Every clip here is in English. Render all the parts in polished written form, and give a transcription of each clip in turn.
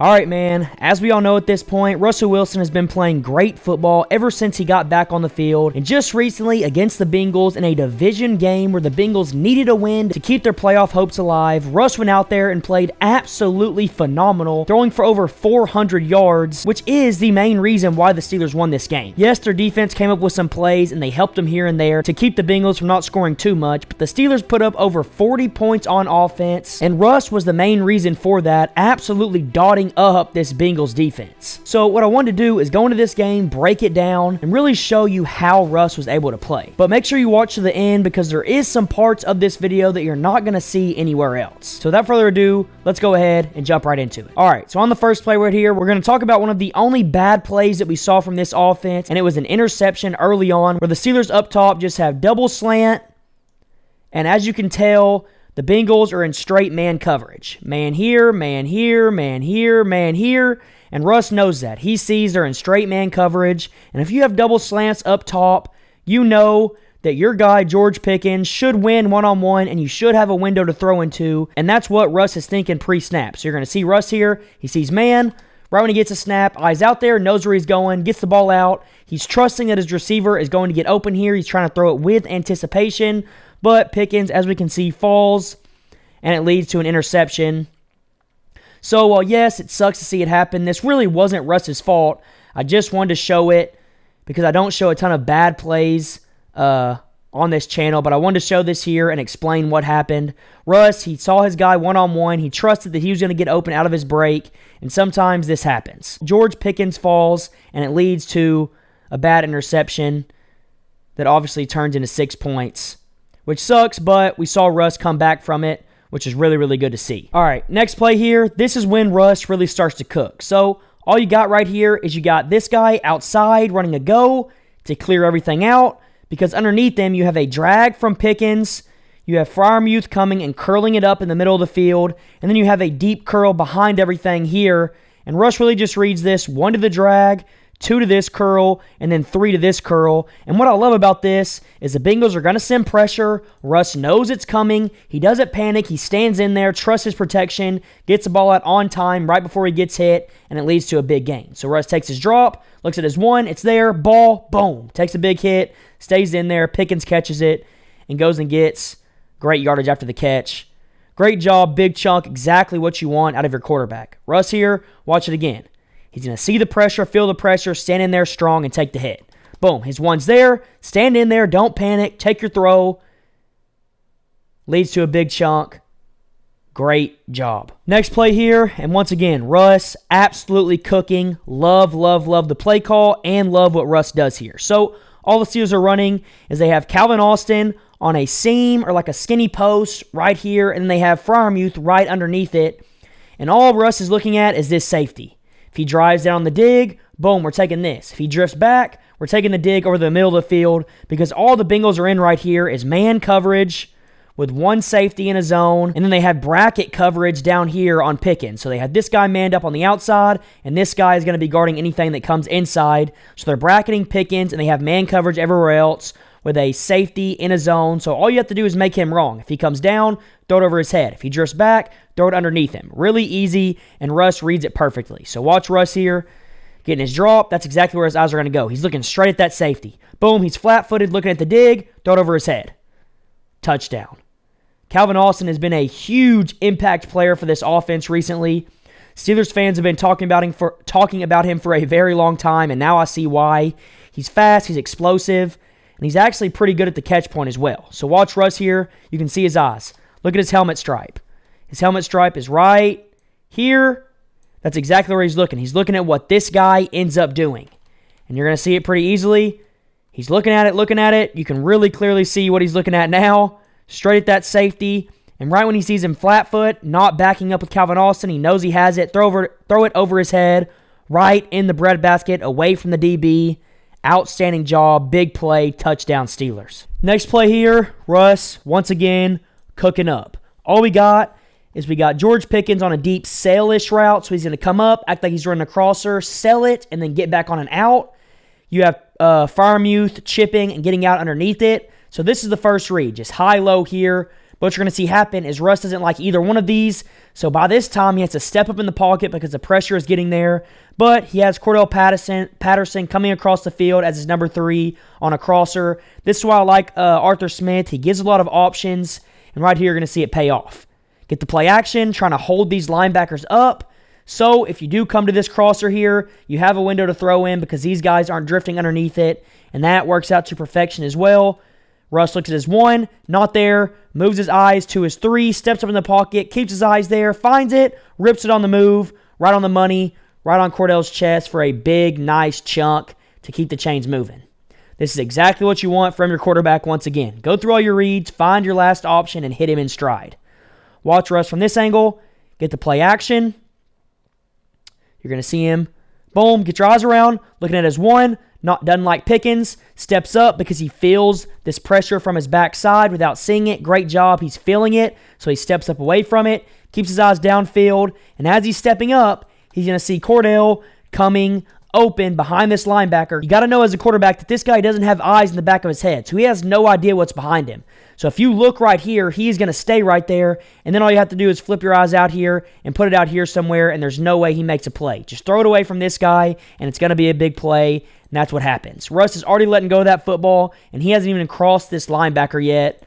All right, man, as we all know at this point, Russell Wilson has been playing great football ever since he got back on the field, and just recently against the Bengals in a division game where the Bengals needed a win to keep their playoff hopes alive, Russ went out there and played absolutely phenomenal, throwing for over 400 yards, which is the main reason why the Steelers won this game. Yes, their defense came up with some plays, and they helped them here and there to keep the Bengals from not scoring too much, but the Steelers put up over 40 points on offense, and Russ was the main reason for that, absolutely dotting up this Bengals defense. So what I wanted to do is go into this game, break it down, and really show you how Russ was able to play. But make sure you watch to the end because there is some parts of this video that you're not going to see anywhere else. So without further ado, let's go ahead and jump right into it. Alright, so on the first play right here, we're going to talk about one of the only bad plays that we saw from this offense, and it was an interception early on where the Steelers up top just have double slant, and as you can tell, the Bengals are in straight man coverage. Man here, man here, man here, man here. And Russ knows that. He sees they're in straight man coverage. And if you have double slants up top, you know that your guy, George Pickens, should win one-on-one and you should have a window to throw into. And that's what Russ is thinking pre-snap. So you're going to see Russ here. He sees man. Right when he gets a snap, eyes out there, knows where he's going, gets the ball out. He's trusting that his receiver is going to get open here. He's trying to throw it with anticipation. But Pickens, as we can see, falls, and it leads to an interception. So, while yes, it sucks to see it happen, this really wasn't Russ's fault. I just wanted to show it because I don't show a ton of bad plays on this channel, but I wanted to show this here and explain what happened. Russ, he saw his guy one-on-one. He trusted that he was going to get open out of his break, and sometimes this happens. George Pickens falls, and it leads to a bad interception that obviously turns into 6 points, which sucks, but we saw Russ come back from it, which is really, really good to see. All right, next play here. This is when Russ really starts to cook. So all you got right here is you got this guy outside running a go to clear everything out because underneath them you have a drag from Pickens. You have Freiermuth coming and curling it up in the middle of the field. And then you have a deep curl behind everything here. And Russ really just reads this 1 to the drag, 2 to this curl, and then 3 to this curl. And what I love about this is the Bengals are going to send pressure. Russ knows it's coming. He doesn't panic. He stands in there, trusts his protection, gets the ball out on time right before he gets hit, and it leads to a big gain. So Russ takes his drop, looks at his 1, it's there, ball, boom. Takes a big hit, stays in there, Pickens catches it, and goes and gets great yardage after the catch. Great job, big chunk, exactly what you want out of your quarterback. Russ here, watch it again. He's going to see the pressure, feel the pressure, stand in there strong, and take the hit. Boom. His 1's there. Stand in there. Don't panic. Take your throw. Leads to a big chunk. Great job. Next play here, and once again, Russ absolutely cooking. Love, love, love the play call, and love what Russ does here. So all the Steelers are running is they have Calvin Austin on a seam or like a skinny post right here, and they have Freiermuth right underneath it. And all Russ is looking at is this safety. If he drives down the dig, boom, we're taking this. If he drifts back, we're taking the dig over the middle of the field because all the Bengals are in right here is man coverage with 1 safety in a zone, and then they have bracket coverage down here on Pickens. So they have this guy manned up on the outside, and this guy is going to be guarding anything that comes inside. So they're bracketing Pickens, and they have man coverage everywhere else with a safety in a zone. So all you have to do is make him wrong. If he comes down, throw it over his head. If he drifts back, throw it underneath him. Really easy, and Russ reads it perfectly. So watch Russ here, getting his drop. That's exactly where his eyes are going to go. He's looking straight at that safety. Boom, he's flat-footed, looking at the dig, throw it over his head. Touchdown. Calvin Austin has been a huge impact player for this offense recently. Steelers fans have been talking about him for a very long time, and now I see why. He's fast, he's explosive, and he's actually pretty good at the catch point as well. So watch Russ here. You can see his eyes. Look at his helmet stripe. His helmet stripe is right here. That's exactly where he's looking. He's looking at what this guy ends up doing. And you're going to see it pretty easily. He's looking at it. You can really clearly see what he's looking at now. Straight at that safety. And right when he sees him flat foot, not backing up with Calvin Austin, he knows he has it. Throw it over his head, right in the breadbasket, away from the DB. Outstanding job, big play, touchdown Steelers. Next play here, Russ, once again, cooking up. All we got is we got George Pickens on a deep sail-ish route, so he's going to come up, act like he's running a crosser, sell it, and then get back on an out. You have Freiermuth chipping and getting out underneath it. So this is the first read, just high-low here. What you're going to see happen is Russ doesn't like either one of these, so by this time he has to step up in the pocket because the pressure is getting there. But he has Cordell Patterson coming across the field as his number 3 on a crosser. This is why I like Arthur Smith. He gives a lot of options, and right here you're going to see it pay off. Get the play action, trying to hold these linebackers up. So if you do come to this crosser here, you have a window to throw in because these guys aren't drifting underneath it, and that works out to perfection as well. Russ looks at his 1, not there, moves his eyes to his 3, steps up in the pocket, keeps his eyes there, finds it, rips it on the move, right on the money, right on Cordell's chest for a big, nice chunk to keep the chains moving. This is exactly what you want from your quarterback once again. Go through all your reads, find your last option, and hit him in stride. Watch Russ from this angle, get the play action. You're going to see him, boom, get your eyes around, looking at his 1, doesn't like Pickens, steps up because he feels this pressure from his backside without seeing it. Great job. He's feeling it, so he steps up away from it, keeps his eyes downfield, and as he's stepping up, he's going to see Cordell coming open behind this linebacker. You got to know as a quarterback that this guy doesn't have eyes in the back of his head, so he has no idea what's behind him. So if you look right here, he's going to stay right there, and then all you have to do is flip your eyes out here and put it out here somewhere, and there's no way he makes a play. Just throw it away from this guy, and it's going to be a big play, and that's what happens. Russ is already letting go of that football, and he hasn't even crossed this linebacker yet,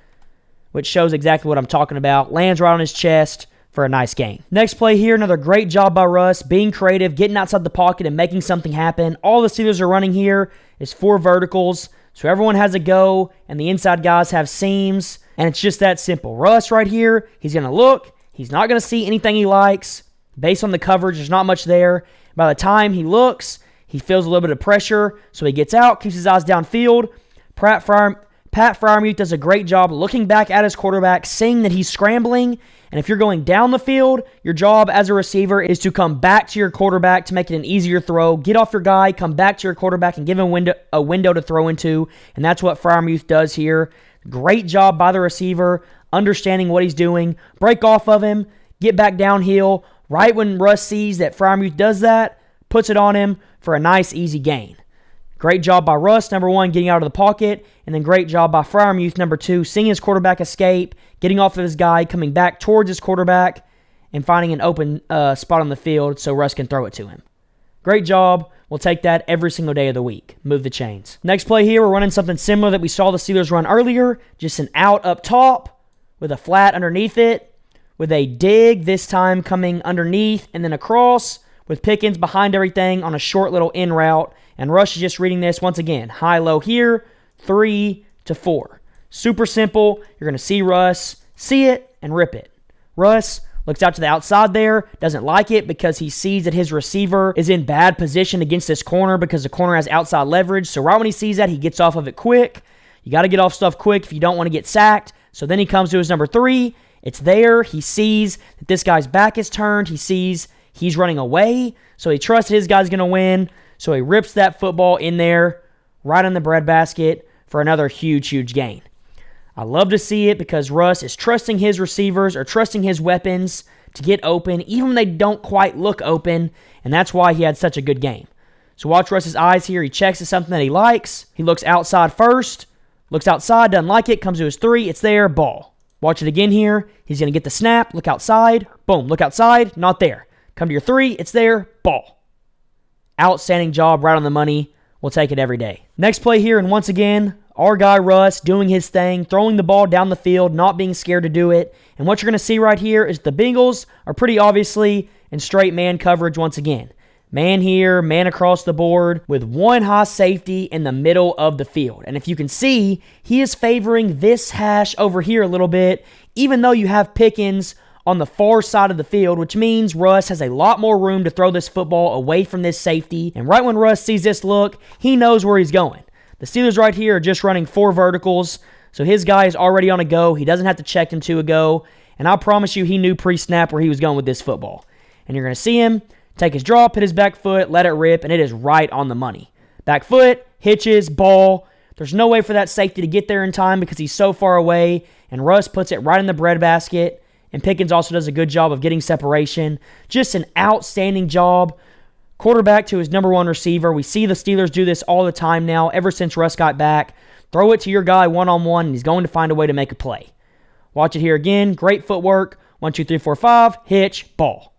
which shows exactly what I'm talking about. Lands right on his chest for a nice gain. Next play here, another great job by Russ, being creative, getting outside the pocket and making something happen. All the Steelers are running here is 4 verticals, so everyone has a go, and the inside guys have seams, and it's just that simple. Russ right here, he's going to look. He's not going to see anything he likes. Based on the coverage, there's not much there. By the time he looks, he feels a little bit of pressure, so he gets out, keeps his eyes downfield. Pat Freiermuth does a great job looking back at his quarterback, seeing that he's scrambling. And if you're going down the field, your job as a receiver is to come back to your quarterback to make it an easier throw. Get off your guy, come back to your quarterback, and give him a window to throw into. And that's what Freiermuth does here. Great job by the receiver, understanding what he's doing. Break off of him, get back downhill. Right when Russ sees that Freiermuth does that, puts it on him for a nice, easy gain. Great job by Russ, number 1, getting out of the pocket, and then great job by Freiermuth, number 2, seeing his quarterback escape, getting off of his guy, coming back towards his quarterback, and finding an open spot on the field so Russ can throw it to him. Great job. We'll take that every single day of the week. Move the chains. Next play here, we're running something similar that we saw the Steelers run earlier, just an out up top with a flat underneath it, with a dig, this time coming underneath and then across, with Pickens behind everything on a short little in route. And Russ is just reading this once again. High-low here, 3 to 4. Super simple. You're going to see Russ, see it, and rip it. Russ looks out to the outside there, doesn't like it because he sees that his receiver is in bad position against this corner because the corner has outside leverage. So right when he sees that, he gets off of it quick. You got to get off stuff quick if you don't want to get sacked. So then he comes to his number 3. It's there. He sees that this guy's back is turned. He sees he's running away. So he trusts his guy's going to win. So he rips that football in there, right in the breadbasket for another huge, huge gain. I love to see it because Russ is trusting his receivers or trusting his weapons to get open, even when they don't quite look open, and that's why he had such a good game. So watch Russ's eyes here. He checks at something that he likes. He looks outside first, looks outside, doesn't like it, comes to his 3, it's there, ball. Watch it again here. He's going to get the snap, look outside, boom, look outside, not there. Come to your 3, it's there, ball. Outstanding job, right on the money. We'll take it every day. Next play here, and once again, our guy Russ doing his thing, throwing the ball down the field, not being scared to do it. And what you're going to see right here is the Bengals are pretty obviously in straight man coverage once again. Man here, man across the board, with one high safety in the middle of the field. And if you can see, he is favoring this hash over here a little bit, even though you have Pickens on the far side of the field, which means Russ has a lot more room to throw this football away from this safety. And right when Russ sees this look, he knows where he's going. The Steelers right here are just running 4 verticals, so his guy is already on a go. He doesn't have to check into a go, and I promise you he knew pre-snap where he was going with this football. And you're going to see him take his drop, hit his back foot, let it rip, and it is right on the money. Back foot, hitches, ball. There's no way for that safety to get there in time because he's so far away, and Russ puts it right in the breadbasket. And Pickens also does a good job of getting separation. Just an outstanding job. Quarterback to his number 1 receiver. We see the Steelers do this all the time now, ever since Russ got back. Throw it to your guy one-on-one, and he's going to find a way to make a play. Watch it here again. Great footwork. 1, 2, 3, 4, 5. Hitch. Ball.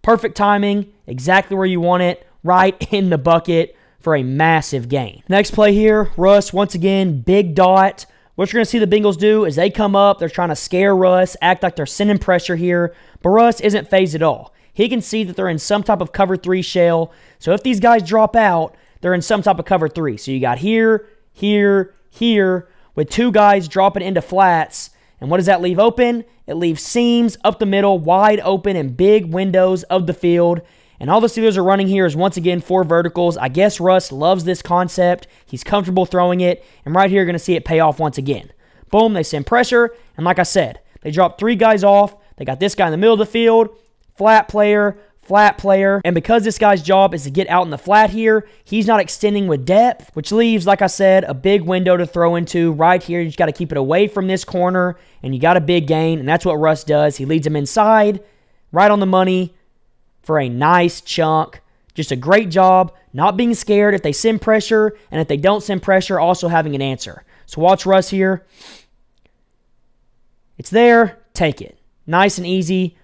Perfect timing. Exactly where you want it. Right in the bucket for a massive gain. Next play here. Russ, once again, big dot. What you're going to see the Bengals do is they come up. They're trying to scare Russ, act like they're sending pressure here. But Russ isn't phased at all. He can see that they're in some type of cover 3 shell. So if these guys drop out, they're in some type of cover 3. So you got here, here, here, with 2 guys dropping into flats. And what does that leave open? It leaves seams up the middle, wide open, and big windows of the field. And all the Steelers are running here is, once again, 4 verticals. I guess Russ loves this concept. He's comfortable throwing it. And right here, you're going to see it pay off once again. Boom, they send pressure. And like I said, they drop 3 guys off. They got this guy in the middle of the field. Flat player, and because this guy's job is to get out in the flat here, he's not extending with depth, which leaves, like I said, a big window to throw into right here. You just got to keep it away from this corner, and you got a big gain, and that's what Russ does. He leads him inside, right on the money for a nice chunk. Just a great job, not being scared if they send pressure, and if they don't send pressure, also having an answer. So watch Russ here. It's there. Take it. Nice and easy.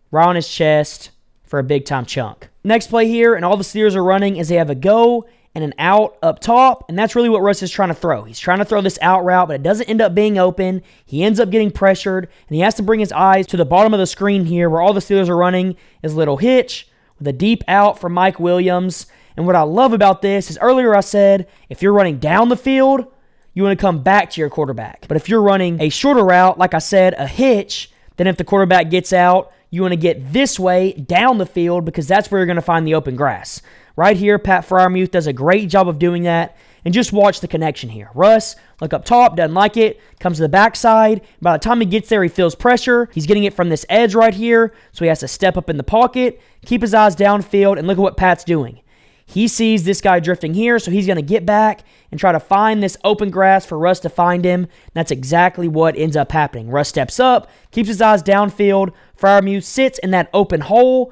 Right on his chest for a big-time chunk. Next play here, and all the Steelers are running, is they have a go and an out up top, and that's really what Russ is trying to throw. He's trying to throw this out route, but it doesn't end up being open. He ends up getting pressured, and he has to bring his eyes to the bottom of the screen here where all the Steelers are running is a little hitch with a deep out for Mike Williams. And what I love about this is earlier I said if you're running down the field, you want to come back to your quarterback. But if you're running a shorter route, like I said, a hitch, then if the quarterback gets out, you want to get this way down the field because that's where you're going to find the open grass. Right here, Pat Freiermuth does a great job of doing that. And just watch the connection here. Russ, look up top, doesn't like it, comes to the backside. By the time he gets there, he feels pressure. He's getting it from this edge right here, so he has to step up in the pocket, keep his eyes downfield, and look at what Pat's doing. He sees this guy drifting here, so he's going to get back and try to find this open grass for Russ to find him. That's exactly what ends up happening. Russ steps up, keeps his eyes downfield. Freiermuth sits in that open hole,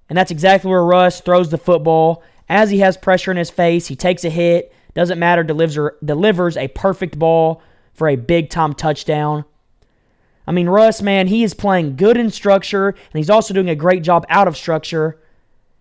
and that's exactly where Russ throws the football. As he has pressure in his face, he takes a hit. Doesn't matter, delivers a perfect ball for a big-time touchdown. I mean, Russ, man, he is playing good in structure, and he's also doing a great job out of structure.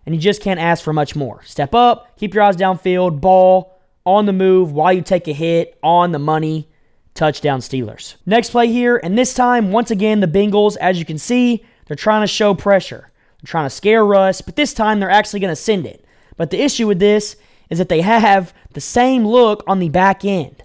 And you just can't ask for much more. Step up, keep your eyes downfield, ball, on the move while you take a hit, on the money, touchdown Steelers. Next play here, and this time, once again, the Bengals, as you can see, they're trying to show pressure. They're trying to scare Russ, but this time they're actually going to send it. But the issue with this is that they have the same look on the back end.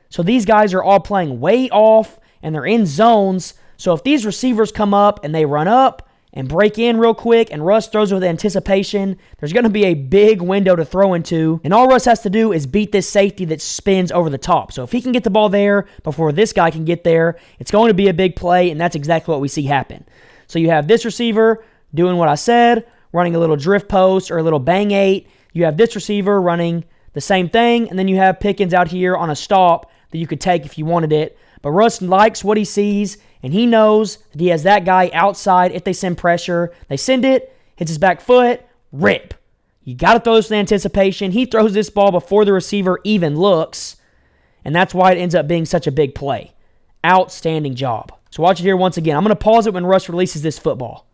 So these guys are all playing way off, and they're in zones. So if these receivers come up and they run up, and break in real quick, and Russ throws with anticipation, there's going to be a big window to throw into, and all Russ has to do is beat this safety that spins over the top. So if he can get the ball there before this guy can get there, it's going to be a big play, and that's exactly what we see happen. So you have this receiver doing what I said, running a little drift post or a little bang 8. You have this receiver running the same thing, and then you have Pickens out here on a stop that you could take if you wanted it. But Russ likes what he sees, and he knows that he has that guy outside if they send pressure. They send it, hits his back foot, rip. You got to throw this with anticipation. He throws this ball before the receiver even looks, and that's why it ends up being such a big play. Outstanding job. So watch it here once again. I'm going to pause it when Russ releases this football.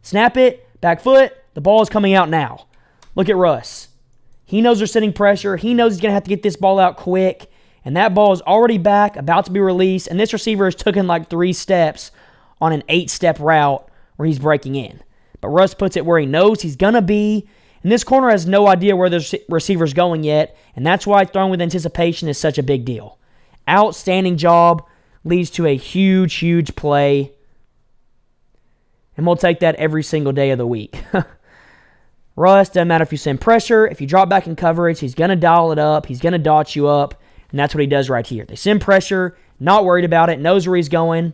Snap it, back foot, the ball is coming out now. Look at Russ. He knows they're sending pressure. He knows he's going to have to get this ball out quick. And that ball is already back, about to be released, and this receiver has taken like 3 steps on an 8-step route where he's breaking in. But Russ puts it where he knows he's going to be, and this corner has no idea where the receiver's going yet, and that's why throwing with anticipation is such a big deal. Outstanding job, leads to a huge, huge play, and we'll take that every single day of the week. Russ, doesn't matter if you send pressure, if you drop back in coverage, he's going to dial it up, he's going to dot you up. And that's what he does right here. They send pressure, not worried about it, knows where he's going.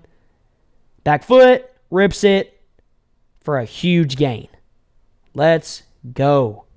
Back foot, rips it for a huge gain. Let's go.